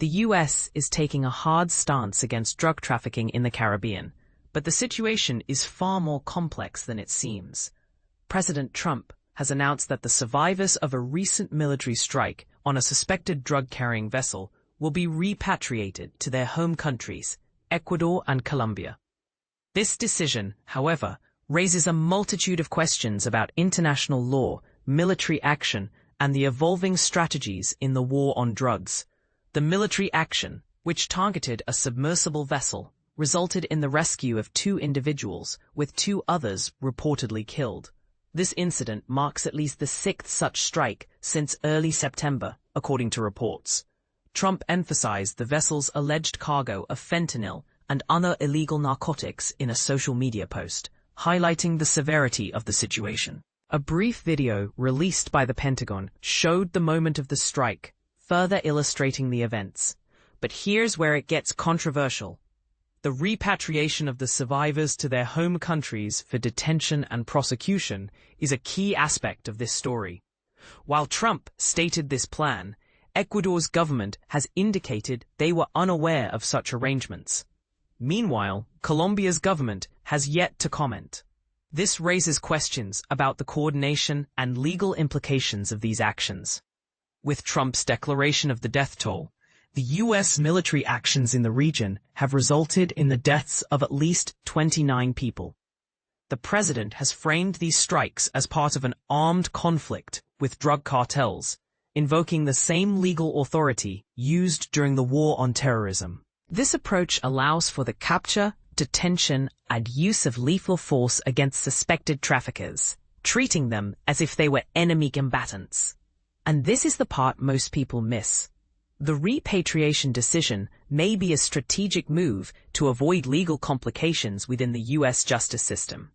The US is taking a hard stance against drug trafficking in the Caribbean, but the situation is far more complex than it seems. President Trump has announced that the survivors of a recent military strike on a suspected drug-carrying vessel will be repatriated to their home countries, Ecuador and Colombia. This decision, however, raises a multitude of questions about international law, military action, and the evolving strategies in the war on drugs. The military action, which targeted a submersible vessel, resulted in the rescue of 2 individuals, with 2 others reportedly killed. This incident marks at least the 6th such strike since early September, according to reports. Trump emphasized the vessel's alleged cargo of fentanyl and other illegal narcotics in a social media post, highlighting the severity of the situation. A brief video released by the Pentagon showed the moment of the strike, further illustrating the events. But here's where it gets controversial. The repatriation of the survivors to their home countries for detention and prosecution is a key aspect of this story. While Trump stated this plan, Ecuador's government has indicated they were unaware of such arrangements. Meanwhile, Colombia's government has yet to comment. This raises questions about the coordination and legal implications of these actions. With Trump's declaration of the death toll, the U.S. military actions in the region have resulted in the deaths of at least 29 people. The president has framed these strikes as part of an armed conflict with drug cartels, invoking the same legal authority used during the war on terrorism. This approach allows for the capture, detention, and use of lethal force against suspected traffickers, treating them as if they were enemy combatants. And this is the part most people miss. The repatriation decision may be a strategic move to avoid legal complications within the U.S. justice system.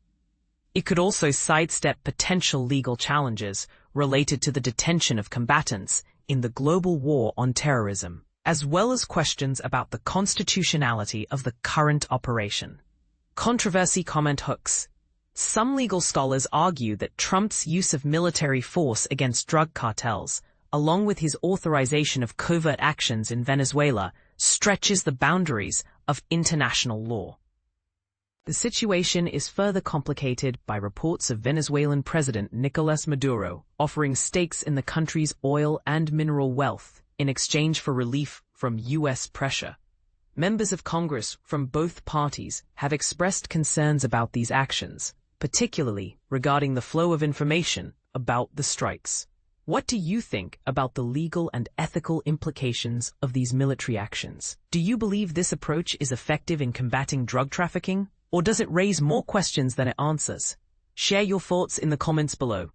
It could also sidestep potential legal challenges related to the detention of combatants in the global war on terrorism, as well as questions about the constitutionality of the current operation. Controversy comment hooks. Some legal scholars argue that Trump's use of military force against drug cartels, along with his authorization of covert actions in Venezuela, stretches the boundaries of international law. The situation is further complicated by reports of Venezuelan President Nicolas Maduro offering stakes in the country's oil and mineral wealth in exchange for relief from U.S. pressure. Members of Congress from both parties have expressed concerns about these actions, particularly regarding the flow of information about the strikes. What do you think about the legal and ethical implications of these military actions? Do you believe this approach is effective in combating drug trafficking, or does it raise more questions than it answers? Share your thoughts in the comments below.